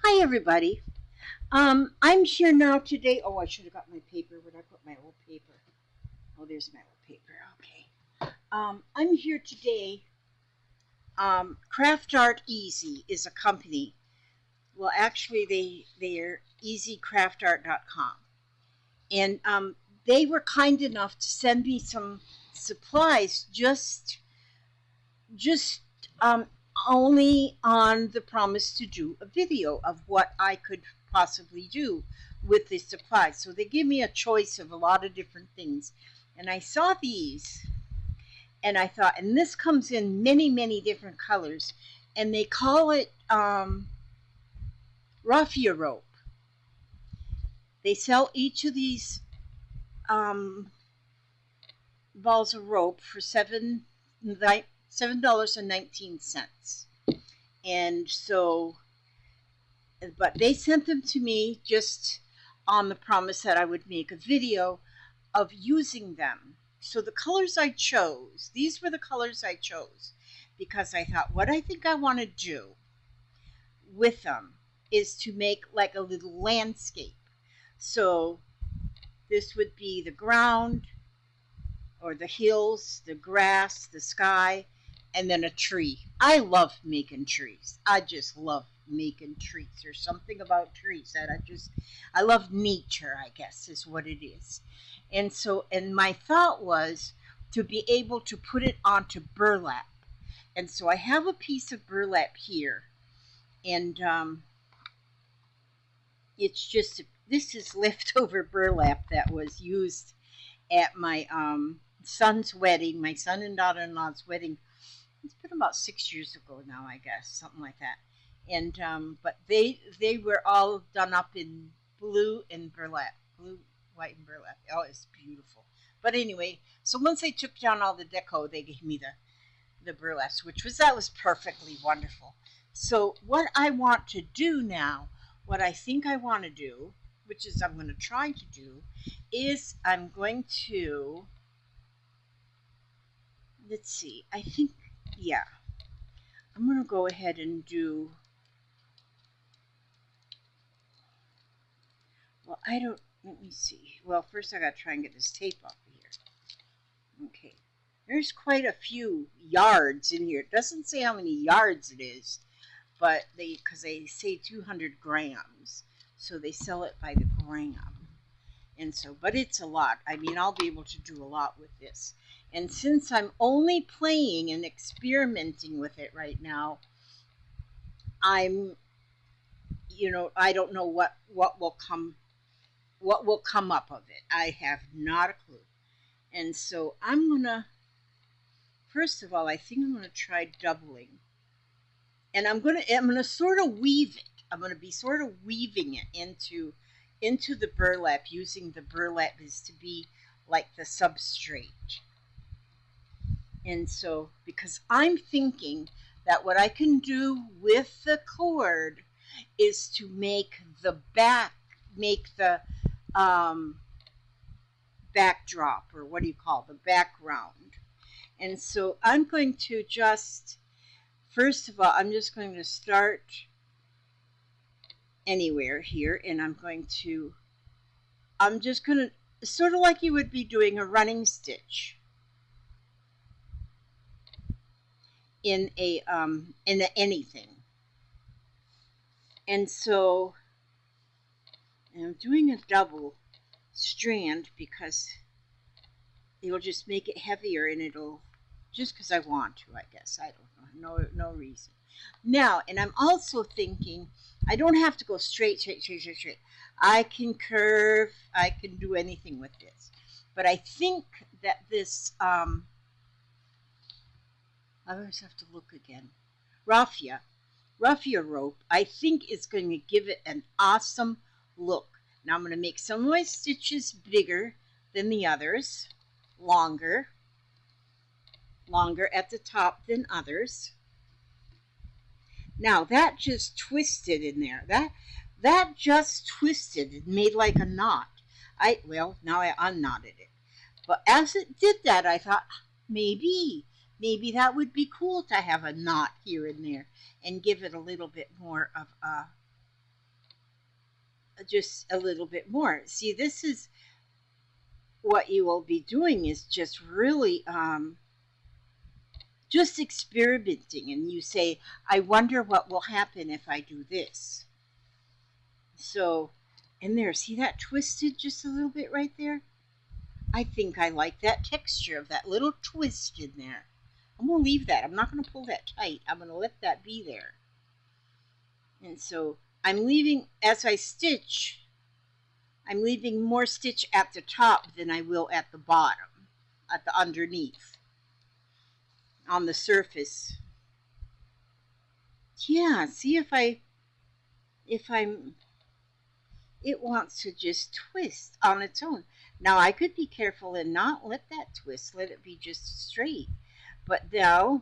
Hi, everybody. I'm here now today. Oh, I should have got my paper. Where'd I put my old paper? Oh, there's my old paper. Okay. I'm here today. Craft Art Easy is a company. Well, actually, they're easycraftart.com, and they were kind enough to send me some supplies just um, only on the promise to do a video of what I could possibly do with the supplies. So they give me a choice of a lot of different things. And I saw these and I thought, and this comes in many, many different colors. And they call it raffia rope. They sell each of these um, balls of rope for $7.19. And so but they sent them to me just on the promise that I would make a video of using them. So the colors I chose, these were the colors I chose because I thought what I think I want to do with them is to make like a little landscape. So this would be the ground or the hills, the grass, the sky, and then a tree. I love making trees. I just love making trees. There's something about trees that I love nature, I guess is what it is. And my thought was to be able to put it onto burlap. And so I have a piece of burlap here, and it's just this is leftover burlap that was used at my son's wedding, my son and daughter-in-law's wedding. It's been about 6 years ago now, I guess, something like that. And but they were all done up in blue and burlap, blue, white, and burlap. Oh, it's beautiful. But anyway, so once they took down all the deco, they gave me the burlap, which was that was perfectly wonderful. So what I want to do now, what I think I want to do, which is I'm going to try to do, is I'm going to let's see. I think yeah, I'm going to go ahead and do. Well, I don't. Let me see. Well, first I got to try and get this tape off of here. Okay. There's quite a few yards in here. It doesn't say how many yards it is, but because they say 200 grams, so they sell it by the gram. And so, but it's a lot. I mean, I'll be able to do a lot with this. And since I'm only playing and experimenting with it right now, I'm, I don't know what will come up of it. I have not a clue. And so I'm gonna first of all, I think I'm gonna try doubling, and I'm gonna sort of weave it. I'm gonna be sort of weaving it into the burlap, using the burlap as to be like the substrate. And so, because I'm thinking that what I can do with the cord is to make the um, backdrop, or what do you call the background. And so I'm going to just, first of all, I'm just going to start anywhere here, and I'm just going to, sort of like you would be doing a running stitch in anything. And so, and I'm doing a double strand because it'll just make it heavier, and it'll just because I want to, I guess. I don't know. No reason. Now, and I'm also thinking I don't have to go straight. I can curve. I can do anything with this. But I think that this I always have to look again. Raffia rope, I think is going to give it an awesome look. Now I'm going to make some of my stitches bigger than the others, longer at the top than others. Now that just twisted in there. That just twisted and made like a knot. Now I unknotted it. But as it did that, I thought maybe that would be cool to have a knot here and there and give it a little bit more of a just a little bit more. See, this is what you will be doing, is just really just experimenting, and you say, I wonder what will happen if I do this. So, and there, see that twisted just a little bit right there? I think I like that texture of that little twist in there. I'm going to leave that. I'm not going to pull that tight. I'm going to let that be there. And so I'm leaving, as I stitch, I'm leaving more stitch at the top than I will at the bottom, at the underneath, on the surface. Yeah, see if I'm, it wants to just twist on its own. Now I could be careful and not let that twist, let it be just straight. But now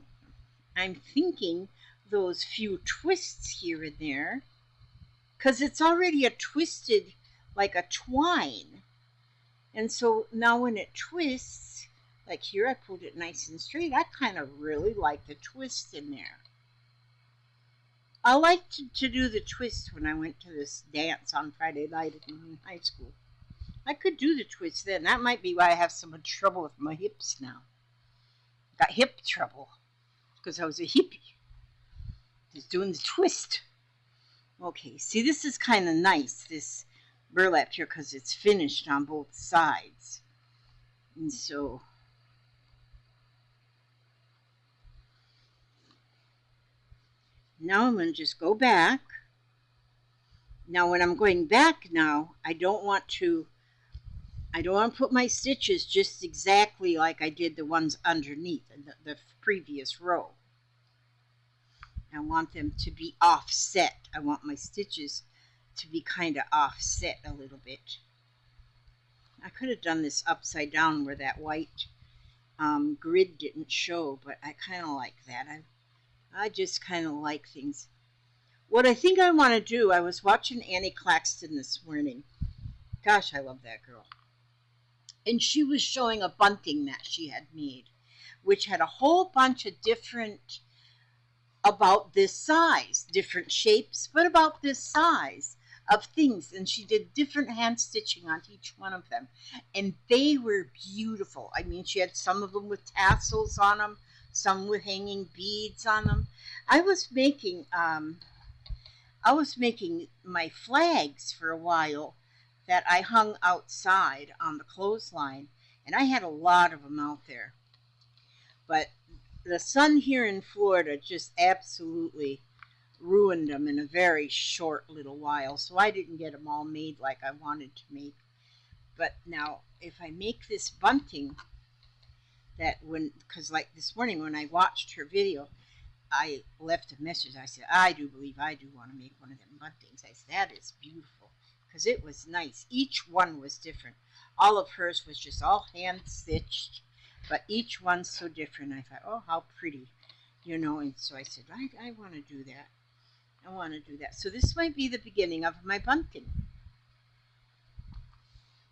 I'm thinking those few twists here and there, because it's already a twisted, like a twine. And so now when it twists, like here I pulled it nice and straight, I kind of really like the twist in there. I liked to do the twist when I went to this dance on Friday night in high school. I could do the twist then. That might be why I have so much trouble with my hips now. Got hip trouble because I was a hippie. Just doing the twist. Okay, see, this is kind of nice, this burlap here, because it's finished on both sides. And so now I'm going to just go back. Now when I'm going back now, I don't want to put my stitches just exactly like I did the ones underneath in the previous row. I want them to be offset. I want my stitches to be kind of offset a little bit. I could have done this upside down where that white grid didn't show, but I kind of like that. I just kind of like things. What I think I want to do, I was watching Annie Claxton this morning. Gosh, I love that girl. And she was showing a bunting that she had made, which had a whole bunch of different, about this size, different shapes, but about this size of things. And she did different hand stitching on each one of them. And they were beautiful. I mean, she had some of them with tassels on them, some with hanging beads on them. I was making my flags for a while that I hung outside on the clothesline, and I had a lot of them out there. But the sun here in Florida just absolutely ruined them in a very short little while, so I didn't get them all made like I wanted to make. But now, if I make this bunting, because like this morning when I watched her video, I left a message. I said, I do believe I do want to make one of them buntings. I said, that is beautiful, because it was nice. Each one was different. All of hers was just all hand stitched, but each one's so different. I thought, oh, how pretty, you know. And so I said, I want to do that. I want to do that. So this might be the beginning of my bunting.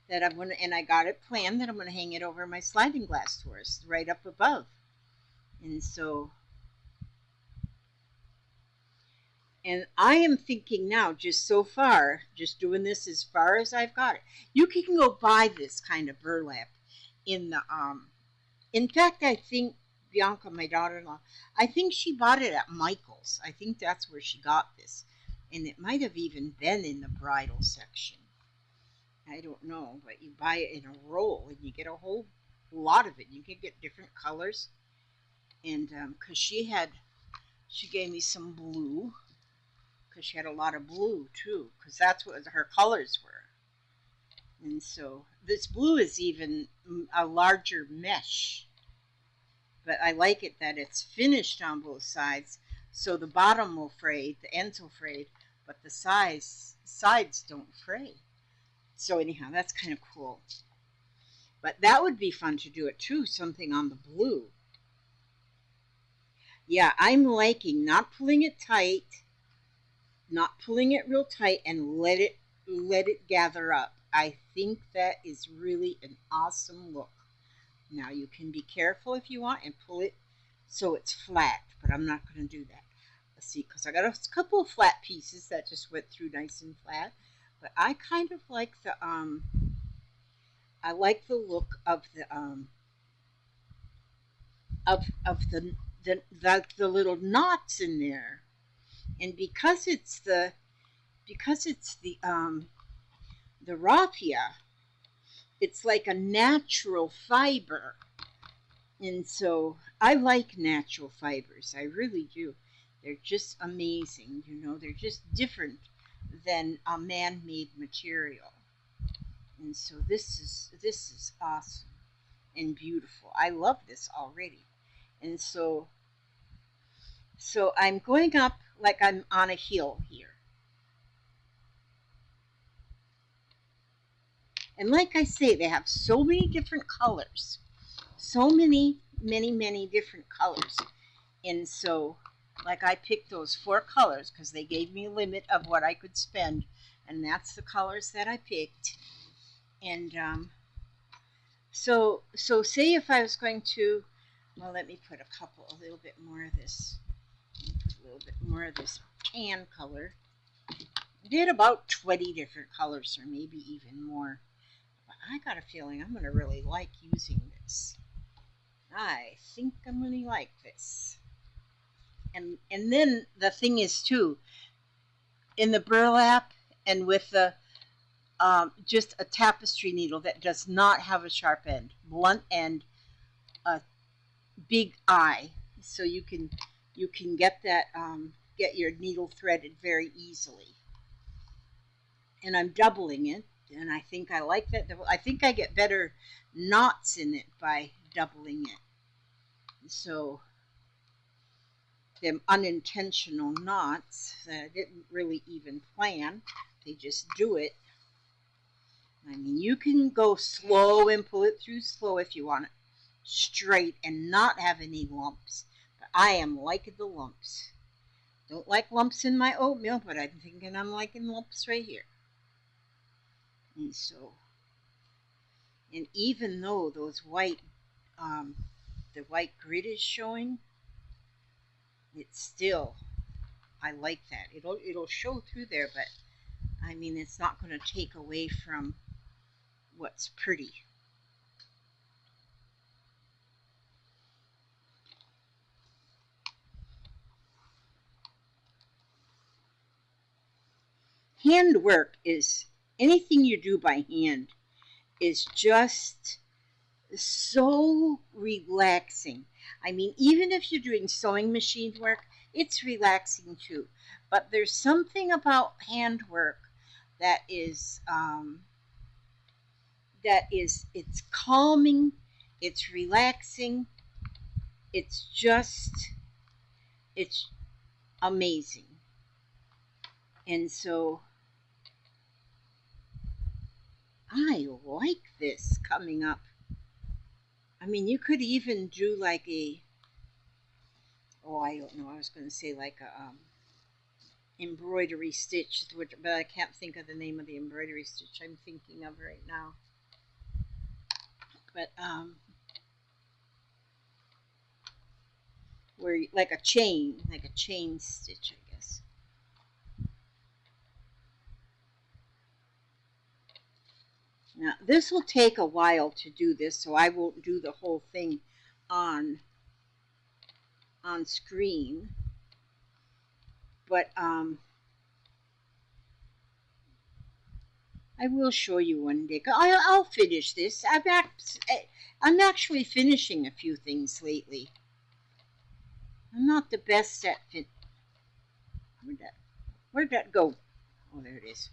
That I'm gonna, and I got it planned that I'm gonna hang it over my sliding glass doors right up above. And so, and I am thinking now, just so far, just doing this as far as I've got it. You can go buy this kind of burlap in the in fact, I think Bianca, my daughter-in-law, I think she bought it at Michael's. I think that's where she got this. And it might have even been in the bridal section. I don't know, but you buy it in a roll and you get a whole lot of it. You can get different colors. And because she gave me some blue, because she had a lot of blue too, because that's what her colors were. And so this blue is even a larger mesh. But I like it that it's finished on both sides, so the bottom will fray, the ends will fray, but the sides don't fray. So anyhow, that's kind of cool. But that would be fun to do it too, something on the blue. Yeah, I'm liking not pulling it tight, not pulling it real tight, and let it gather up. I think that is really an awesome look. Now you can be careful if you want and pull it so it's flat, but I'm not going to do that. Let's see, because I got a couple of flat pieces that just went through nice and flat. But I kind of like the I like the look of the little knots in there. And because it's the raffia, it's like a natural fiber. And so I like natural fibers. I really do. They're just amazing. You know, they're just different than a man-made material. And so this is awesome and beautiful. I love this already. And so I'm going up like I'm on a hill here. And like I say, they have so many different colors. So many different colors. And so, like, I picked those 4 colors because they gave me a limit of what I could spend. And that's the colors that I picked. And so say if I was going to, well, let me put a little bit more of this, a little bit more of this tan color. I did about 20 different colors or maybe even more. But I got a feeling I'm going to really like using this. I think I'm going to like this. And then the thing is too, in the burlap and with the just a tapestry needle that does not have a sharp end, blunt end, a big eye, so you can get that get your needle threaded very easily. And I'm doubling it, and I think I like that. I think I get better knots in it by doubling it. So them unintentional knots that I didn't really even plan, they just do it. I mean, you can go slow and pull it through slow if you want it straight and not have any lumps. But I am liking the lumps. Don't like lumps in my oatmeal, but I'm thinking I'm liking lumps right here. And so, and even though those the white grid is showing, it's still, I like that. It'll show through there, but I mean, it's not going to take away from what's pretty. Handwork is anything you do by hand is just so relaxing. I mean, even if you're doing sewing machine work, it's relaxing too. But there's something about handwork that is it's calming, it's relaxing, it's amazing. And so I like this coming up. I mean, you could even do like I don't know, I was going to say like a embroidery stitch, but I can't think of the name of the embroidery stitch I'm thinking of right now. But where like a chain stitch, I guess. Now this will take a while to do this, so I won't do the whole thing on screen. But I will show you one day. I'll finish this. I'm actually finishing a few things lately. I'm not the best at Where'd that go? Oh, there it is.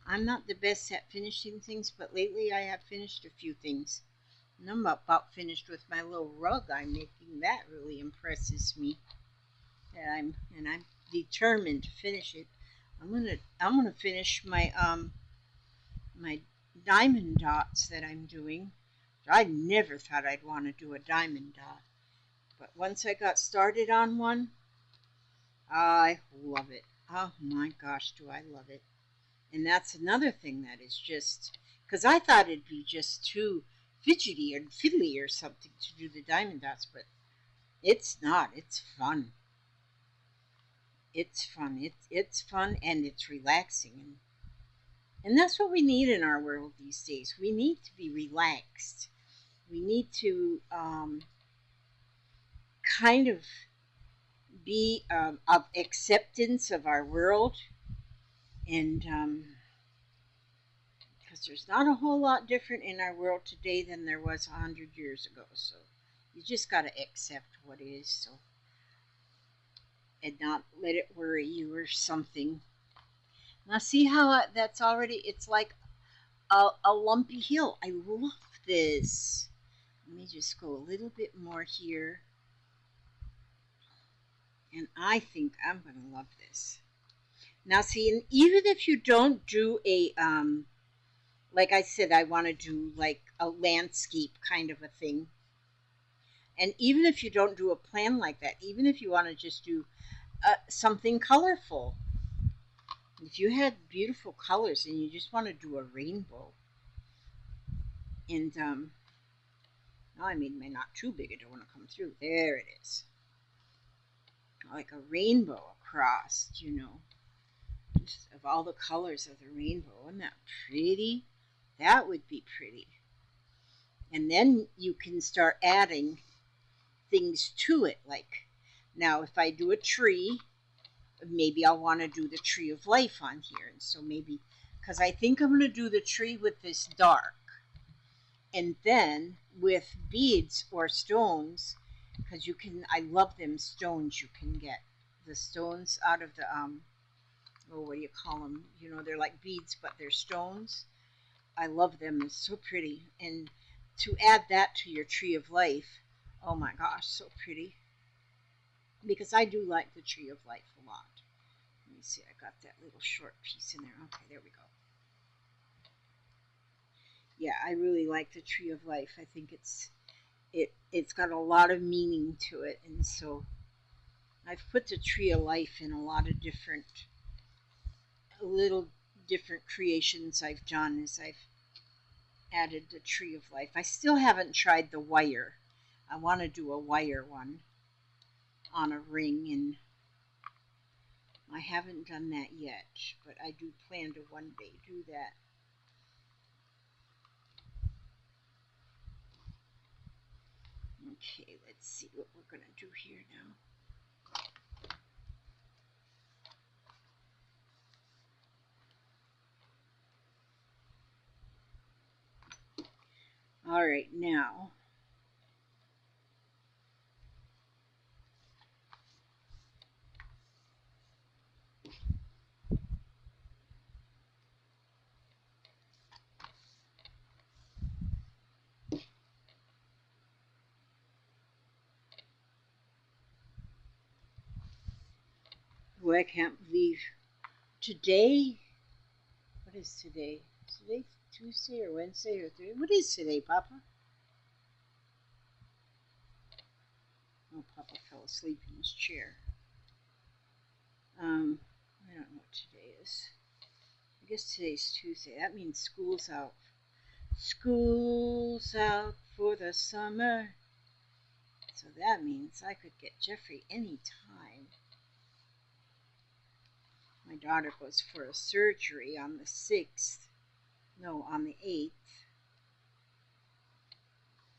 I'm not the best at finishing things, but lately I have finished a few things. And I'm about finished with my little rug I'm making. That really impresses me. And I'm determined to finish it. I'm gonna finish my my diamond dots that I'm doing. I never thought I'd want to do a diamond dot. But once I got started on one, I love it. Oh my gosh, do I love it. And that's another thing that is just, because I thought it'd be just too fidgety or fiddly or something to do the diamond dots, but it's not. It's fun. It's fun. It's fun and it's relaxing. And that's what we need in our world these days. We need to be relaxed. We need to kind of be of acceptance of our world, and because there's not a whole lot different in our world today than there was 100 years ago. So you just got to accept what is, so, and not let it worry you or something. Now see how that's already, it's like a lumpy hill. I love this. Let me just go a little bit more here. And I think I'm going to love this. Now see, and even if you don't do a, like I said, I want to do like a landscape kind of a thing. And even if you don't do a plan like that, even if you want to just do something colorful, if you had beautiful colors and you just want to do a rainbow, and now I made mine not too big, I don't want to come through. There it is. Like a rainbow across, just of all the colors of the rainbow. Isn't that pretty? That would be pretty. And then you can start adding things to it. Like now, if I do a tree, maybe I'll want to do the tree of life on here. And so maybe, because I think I'm going to do the tree with this dark. And then with beads or stones, because you can, I love them stones you can get. The stones out of the, oh, what do you call them? They're like beads, but they're stones. I love them. It's so pretty. And to add that to your tree of life, oh my gosh, so pretty. Because I do like the tree of life a lot. Let me see, I got that little short piece in there. Okay, there we go. Yeah, I really like the tree of life. I think it's got a lot of meaning to it, and so I've put the tree of life in a lot of little different creations I've done as I've added the tree of life. I still haven't tried the wire. I want to do a wire one on a ring, and I haven't done that yet, but I do plan to one day do that. Okay, let's see what we're going to do here now. All right, now I can't believe today. What is today? Is today Tuesday or Wednesday or Thursday? What is today, Papa? Oh, Papa fell asleep in his chair. I don't know what today is. I guess today's Tuesday. That means school's out. School's out for the summer. So that means I could get Jeffrey any time. My daughter goes for a surgery on the 6th. No, on the 8th.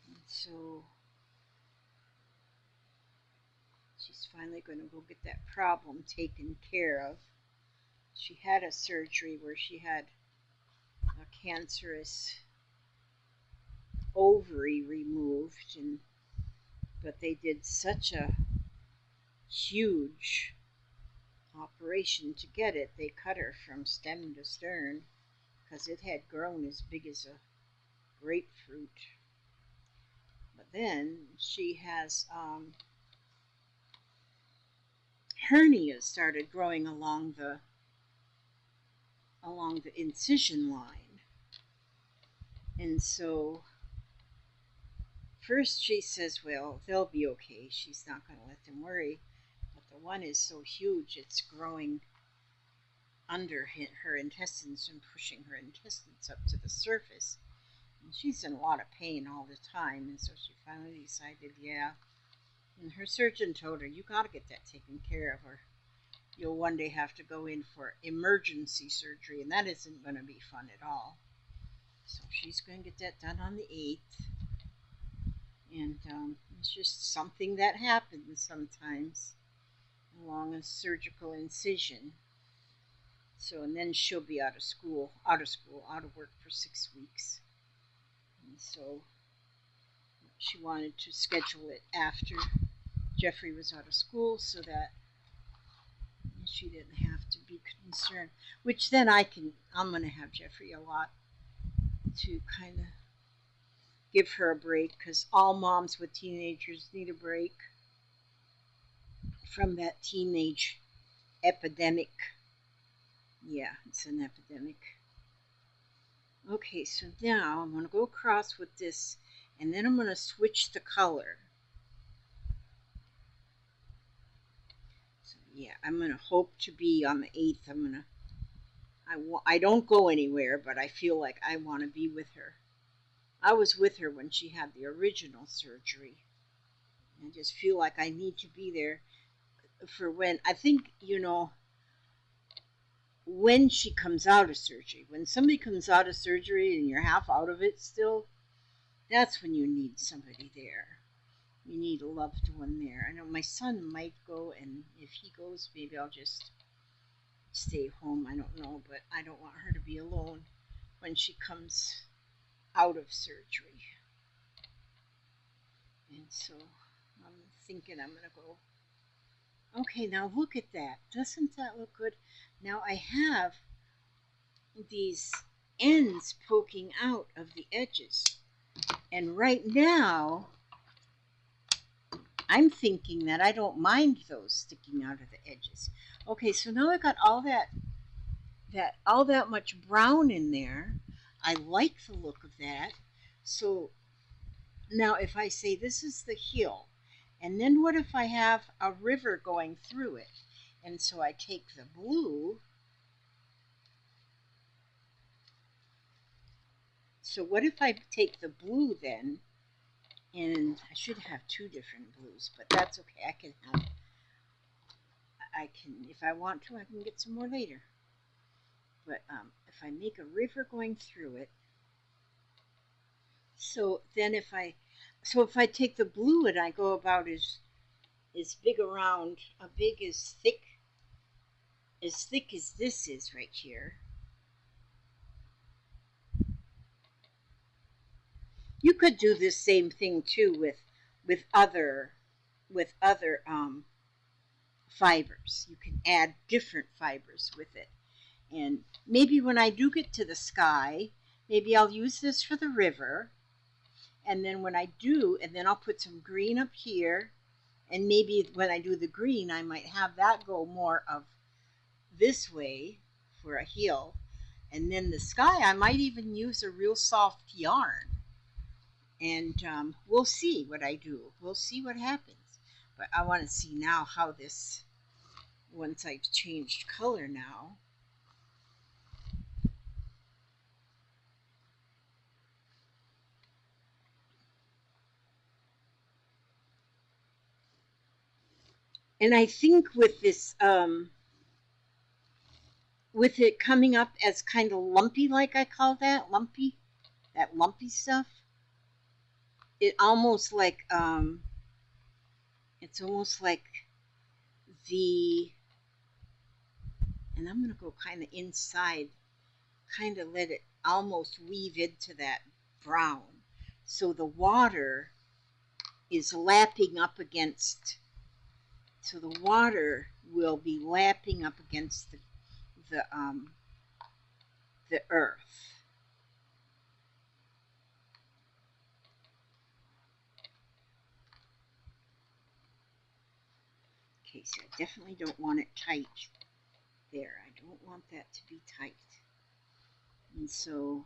And so she's finally going to go get that problem taken care of. She had a surgery where she had a cancerous ovary removed, but they did such a huge operation to get it. They cut her from stem to stern because it had grown as big as a grapefruit. But then she has hernias started growing along the incision line. And so first she says, well, they'll be okay. She's not going to let them worry. But the one is so huge, it's growing under her intestines and pushing her intestines up to the surface. And she's in a lot of pain all the time. And so she finally decided, yeah. And her surgeon told her, you got to get that taken care of, or you'll one day have to go in for emergency surgery, and that isn't going to be fun at all. So she's going to get that done on the 8th. And it's just something that happens sometimes along a surgical incision. So, and then she'll be out of work for 6 weeks. And so she wanted to schedule it after Jeffrey was out of school so that she didn't have to be concerned. Which then I'm going to have Jeffrey a lot to kind of give her a break, because all moms with teenagers need a break from that teenage epidemic. Yeah, it's an epidemic. Okay, so now I'm going to go across with this, and then I'm going to switch the color. So yeah, I'm going to hope to be on the 8th. I don't go anywhere, but I feel like I want to be with her. I was with her when she had the original surgery. I just feel like I need to be there for when, I think, when she comes out of surgery. When somebody comes out of surgery and you're half out of it still, that's when you need somebody there. You need a loved one there. I know my son might go, and if he goes, maybe I'll just stay home. I don't know, but I don't want her to be alone when she comes out of surgery. And so I'm thinking I'm going to go. Okay, now look at that. Doesn't that look good? Now I have these ends poking out of the edges. And right now, I'm thinking that I don't mind those sticking out of the edges. Okay, so now I got all that much brown in there. I like the look of that. So now if I say this is the hill, and then what if I have a river going through it? And so I take the blue. So what if I take the blue then, and I should have two different blues, but that's okay. If I want to, I can get some more later. But if I make a river going through it, so then if I take the blue and I go about as big around, as thick as this is right here. You could do this same thing too with other fibers. You can add different fibers with it. And maybe when I do get to the sky, maybe I'll use this for the river. And then when I do, and then I'll put some green up here. And maybe when I do the green, I might have that go more of this way for a hill. And then the sky, I might even use a real soft yarn. And we'll see what I do. We'll see what happens. But I want to see now how this, once I've changed color now. And I think with this, with it coming up as kind of lumpy, like I call that lumpy stuff, it almost like it's almost like the, and I'm gonna go kind of inside, kind of let it almost weave into that brown, so the water is lapping up against, so the water will be lapping up against the earth. Okay, so I definitely don't want it tight there. I don't want that to be tight. And so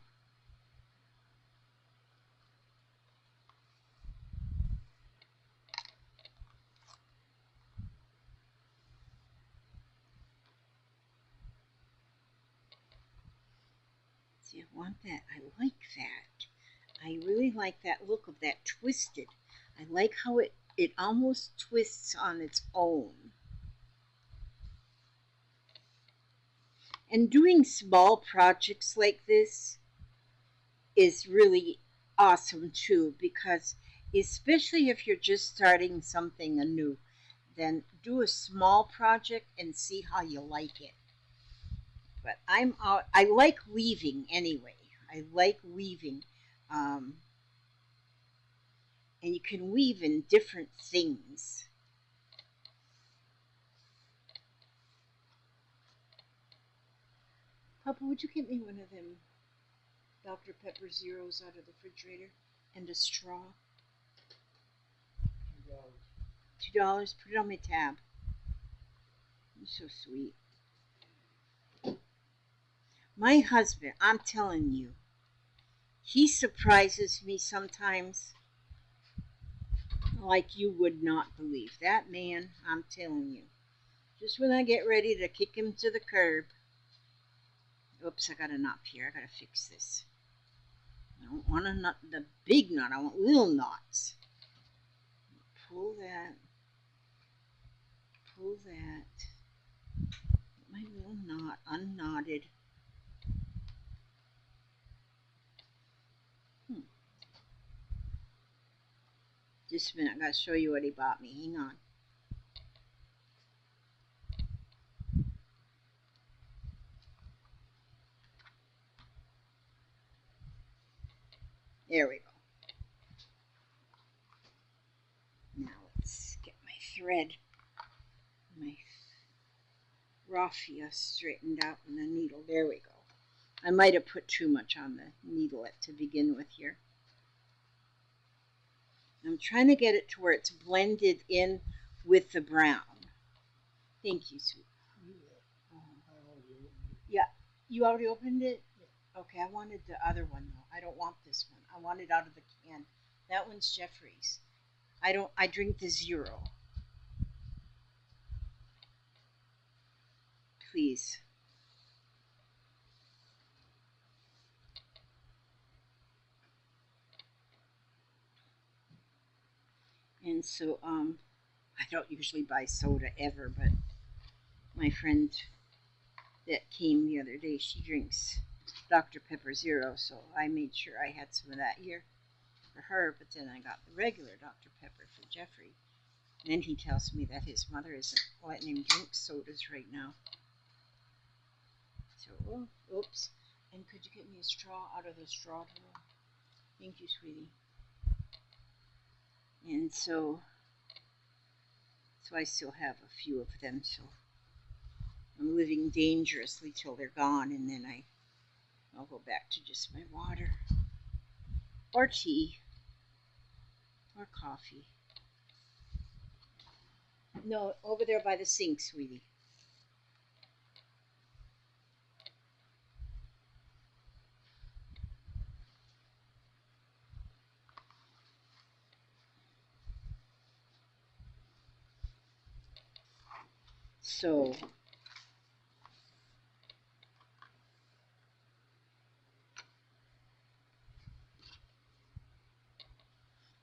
see, I want that. I like that. I really like that look of that twisted. I like how it almost twists on its own. And doing small projects like this is really awesome too, because especially if you're just starting something anew, then do a small project and see how you like it. But I like weaving anyway. I like weaving. Um, and you can weave in different things. Papa, would you get me one of them Dr. Pepper Zeros out of the refrigerator and a straw? $2. Put it on my tab. You're so sweet. My husband, I'm telling you, he surprises me sometimes like you would not believe. That man, I'm telling you. Just when I get ready to kick him to the curb. Oops, I got a knot here. I gotta fix this. I don't want a knot, the big knot. I want little knots. Pull that. Pull that. My little knot unknotted. Just a minute. I gotta show you what he bought me. Hang on. There we go. Now let's get my thread, my raffia straightened out in the needle. There we go. I might have put too much on the needle to begin with here. I'm trying to get it to where it's blended in with the brown. Thank you, sweet. Yeah, you already opened it? Okay, I wanted the other one though. I don't want this one. I want it out of the can. That one's Jeffrey's. I drink the zero. Please. And so, I don't usually buy soda ever, but my friend that came the other day, she drinks Dr. Pepper Zero, so I made sure I had some of that here for her, but then I got the regular Dr. Pepper for Jeffrey. And then he tells me that his mother isn't letting him drink sodas right now. So, oh, oops. And could you get me a straw out of the straw drawer? Thank you, sweetie. And so I still have a few of them, so I'm living dangerously till they're gone, and then I'll go back to just my water or tea or coffee. No, over there by the sink, sweetie. So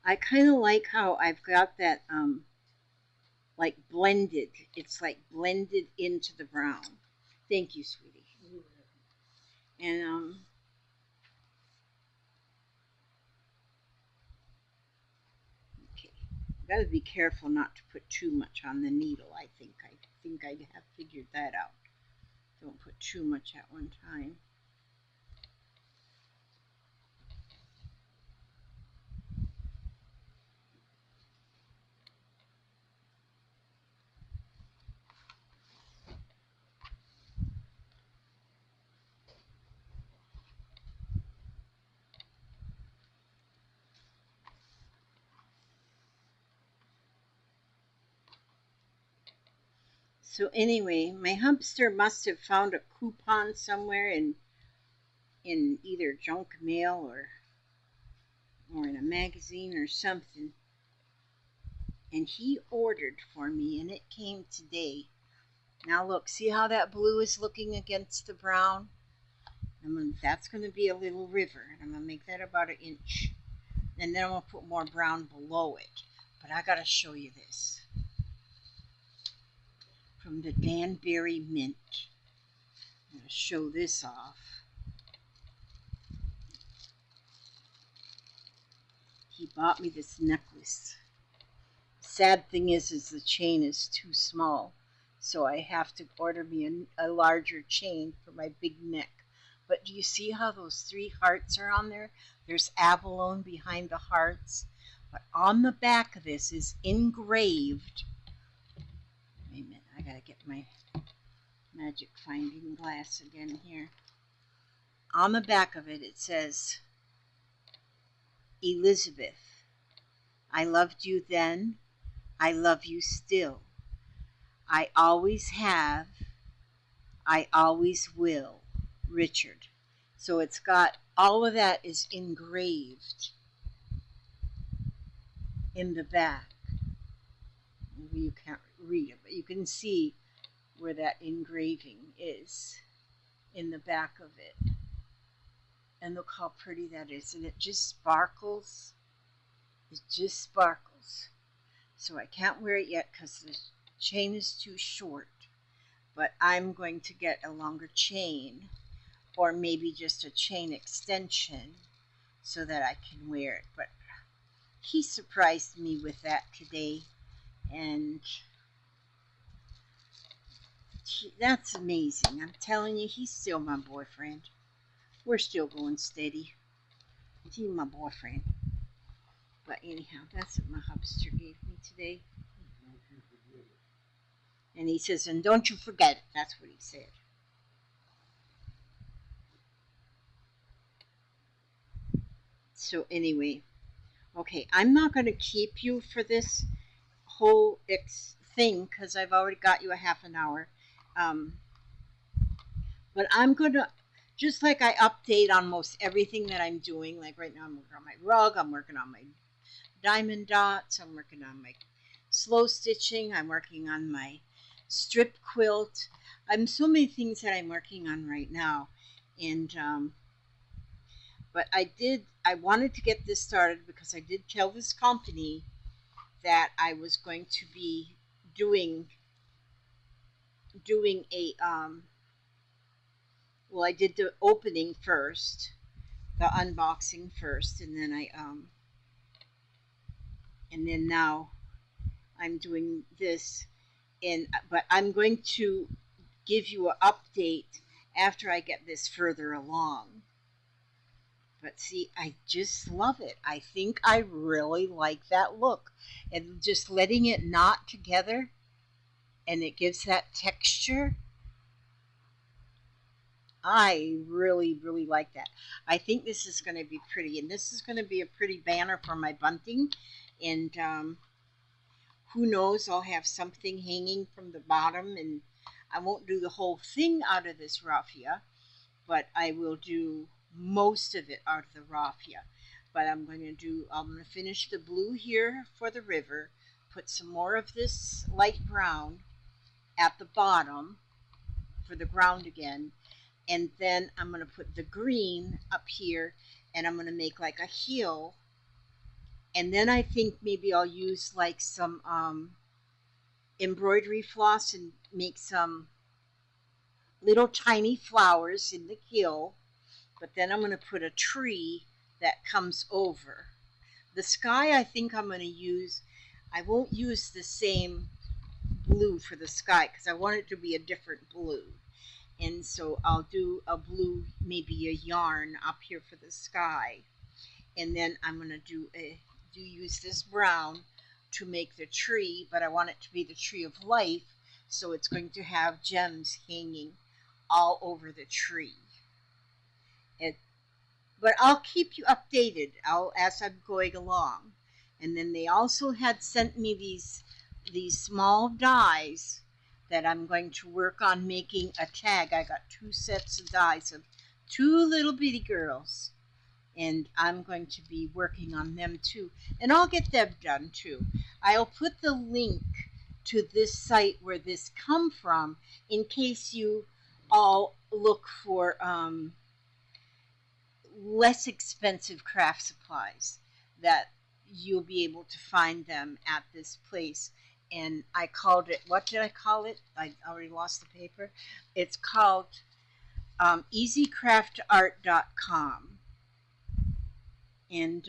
I kind of like how I've got that like blended. It's like blended into the brown. Thank you, sweetie. And okay, got to be careful not to put too much on the needle. I think I have figured that out. Don't put too much at one time. So anyway, my hamster must have found a coupon somewhere in either junk mail or in a magazine or something. And he ordered for me, and it came today. Now look, see how that blue is looking against the brown? That's going to be a little river, and I'm going to make that about an inch. And then I'm going to put more brown below it. But I got to show you this. From the Danbury Mint. I'm going to show this off. He bought me this necklace. Sad thing is the chain is too small, so I have to order me a larger chain for my big neck. But do you see how those 3 hearts are on there? There's abalone behind the hearts. But on the back of this is engraved. Wait a minute, I gotta get my magic finding glass again here. On the back of it, it says, Elizabeth, I loved you then, I love you still. I always have, I always will. Richard. So it's got, all of that is engraved in the back. Maybe you can't read it, but you can see where that engraving is in the back of it. And look how pretty that is. And it just sparkles. It just sparkles. So I can't wear it yet because the chain is too short. But I'm going to get a longer chain, or maybe just a chain extension so that I can wear it. But he surprised me with that today, and that's amazing. I'm telling you, he's still my boyfriend. We're still going steady. He's my boyfriend. But anyhow, that's what my hubster gave me today. And he says, and don't you forget it. That's what he said. So anyway, okay, I'm not going to keep you for this whole thing because I've already got you a half an hour. But I'm going to, just like I update on most everything that I'm doing, like right now I'm working on my rug, I'm working on my diamond dots, I'm working on my slow stitching, I'm working on my strip quilt. I'm so many things that I'm working on right now. And but I wanted to get this started because I did tell this company that I was going to be doing a well, I did the opening first, the unboxing first, and then and then now I'm doing this. But I'm going to give you an update after I get this further along. But see, I just love it. I think I really like that look. And just letting it knot together, and it gives that texture. I really, really like that. I think this is going to be pretty. And this is going to be a pretty banner for my bunting. And who knows, I'll have something hanging from the bottom. And I won't do the whole thing out of this raffia, but I will do most of it out of the raffia. But I'm going to finish the blue here for the river, put some more of this light brown at the bottom for the ground again, and then I'm going to put the green up here, and I'm going to make like a heel, and then I think maybe I'll use like some embroidery floss and make some little tiny flowers in the heel. But then I'm going to put a tree that comes over. The sky, I think I'm going to use, I won't use the same blue for the sky because I want it to be a different blue. And so I'll do a blue, maybe a yarn up here for the sky. And then I'm going to use this brown to make the tree, but I want it to be the tree of life. So it's going to have gems hanging all over the tree. But I'll keep you updated as I'm going along. And then they also had sent me these small dies that I'm going to work on making a tag. I got 2 sets of dies of 2 little bitty girls. And I'm going to be working on them too. And I'll get them done too. I'll put the link to this site where this come from in case you all look for less expensive craft supplies, that you'll be able to find them at this place. And I called it, what did I call it? I already lost the paper. It's called easycraftart.com, and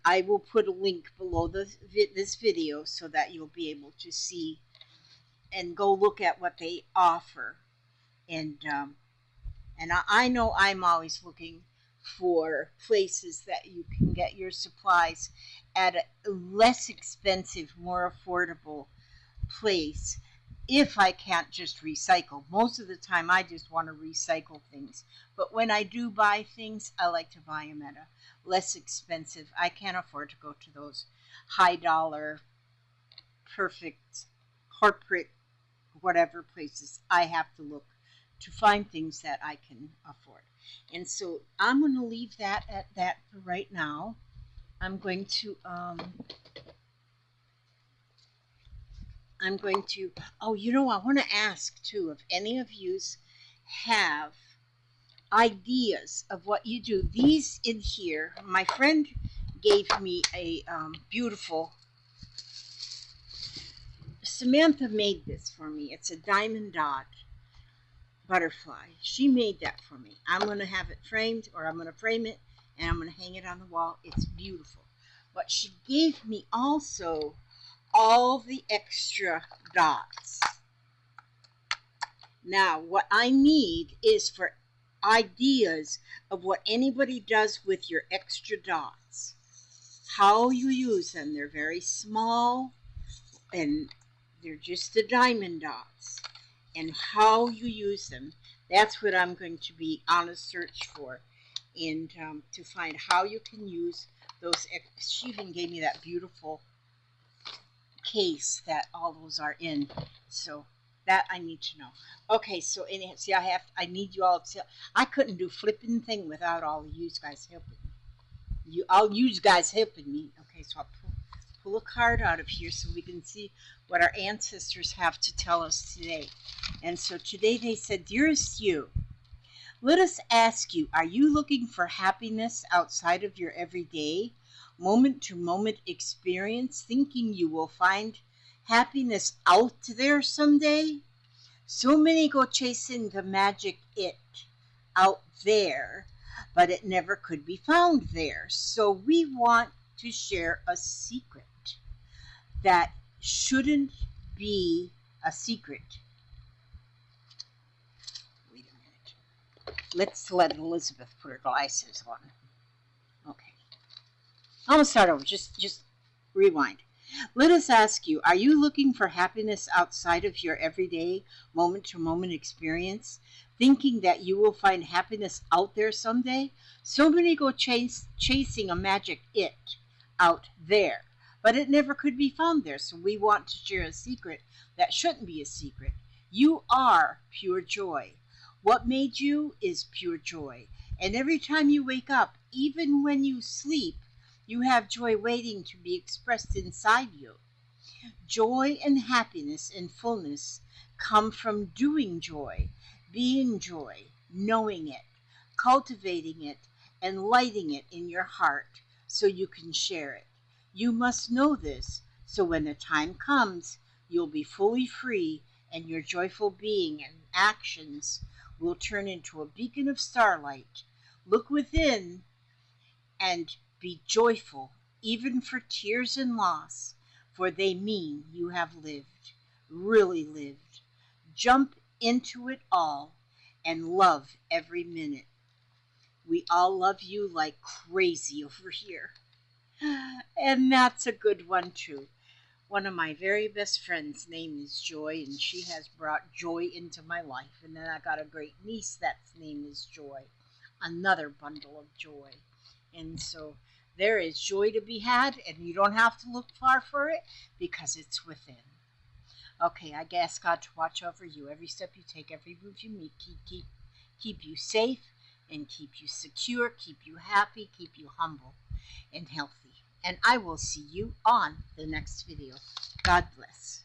I will put a link below this video so that you'll be able to see and go look at what they offer. And I know I'm always looking for places that you can get your supplies at a less expensive, more affordable place if I can't just recycle. Most of the time I just want to recycle things. But when I do buy things, I like to buy them at a less expensive. I can't afford to go to those high dollar, perfect, corporate, whatever places. I have to look to find things that I can afford. And so I'm going to leave that at that for right now. I'm going to oh, you know, I want to ask too if any of you have ideas of what you do. These in here, my friend gave me a beautiful, Samantha made this for me. It's a diamond dot butterfly. She made that for me. I'm going to have it framed, or I'm going to frame it, and I'm going to hang it on the wall. It's beautiful. But she gave me also all the extra dots. Now, what I need is for ideas of what anybody does with your extra dots. How you use them. They're very small, and they're just the diamond dots. And how you use them. That's what I'm going to be on a search for, and to find how you can use those. She even gave me that beautiful case that all those are in, so that I need to know. Okay, so anyhow, see, I need you all to. I couldn't do flipping thing without all of you guys helping me. All you guys helping me. Okay, so I'll pull a card out of here so we can see what our ancestors have to tell us today. And so today they said, "Dearest you, let us ask you, are you looking for happiness outside of your everyday, moment-to-moment experience, thinking you will find happiness out there someday? So many go chasing the magic it out there, but it never could be found there. So we want to share a secret that shouldn't be a secret." Wait a minute. Let's let Elizabeth put her glasses on. Okay. I'm going to start over. Just rewind. Let us ask you, are you looking for happiness outside of your everyday, moment-to-moment experience, thinking that you will find happiness out there someday? So many go chasing a magic it out there, but it never could be found there. So we want to share a secret that shouldn't be a secret. You are pure joy. What made you is pure joy. And every time you wake up, even when you sleep, you have joy waiting to be expressed inside you. Joy and happiness and fullness come from doing joy, being joy, knowing it, cultivating it, and lighting it in your heart so you can share it. You must know this, so when the time comes, you'll be fully free, and your joyful being and actions will turn into a beacon of starlight. Look within and be joyful, even for tears and loss, for they mean you have lived, really lived. Jump into it all and love every minute. We all love you like crazy over here. And that's a good one too. One of my very best friends' name is Joy, and she has brought joy into my life. And then I got a great niece that's name is Joy, another bundle of joy. And so there is joy to be had, and you don't have to look far for it because it's within. Okay, I ask God to watch over you every step you take, every move you make, keep you safe and keep you secure, keep you happy, keep you humble and healthy. And I will see you on the next video. God bless.